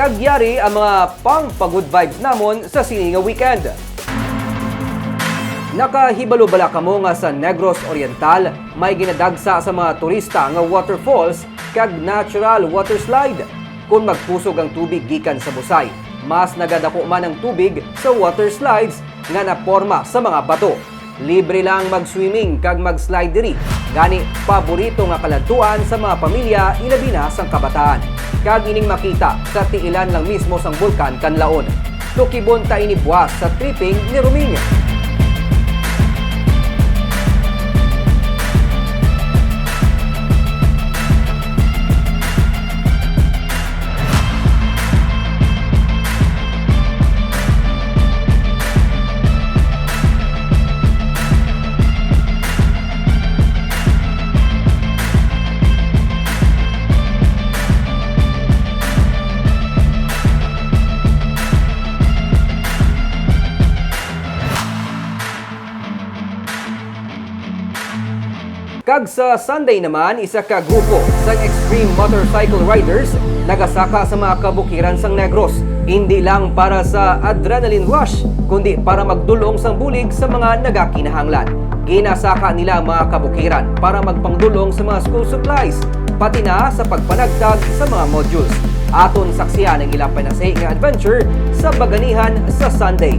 kagyari ang mga pang-pagod vibes namon sa sini nga weekend. Nakahibalo bala kamo nga sa Negros Oriental may ginadagsa sa mga turista nga waterfalls kag natural water slide. Kung magpusog ang tubig gikan sa busay, mas nagadako man ang tubig sa water slides nga naporma sa mga bato. Libre lang mag-swimming kag mag-slide diri. Gani paborito nga kaladtuan sa mga pamilya ilabi na sang kabataan. Kag ining makita sa tiilan lang mismo sang bulkan Kanlaon. Tukibon ta ini buwas sa tripping ni Ruming. Kag sa Sunday naman, isa ka grupo sang extreme motorcycle riders nagasaka sa mga kabukiran sang Negros. Hindi lang para sa adrenaline rush, kundi para magdulong sang bulig sa mga nagakinahanglan. Ginasaka nila ang mga kabukiran para magpangdulong sa mga school supplies, pati na sa pagpanagtag sa mga modules. Aton saksiyan ang ilang panasay nga adventure sa Baganihan sa Sunday.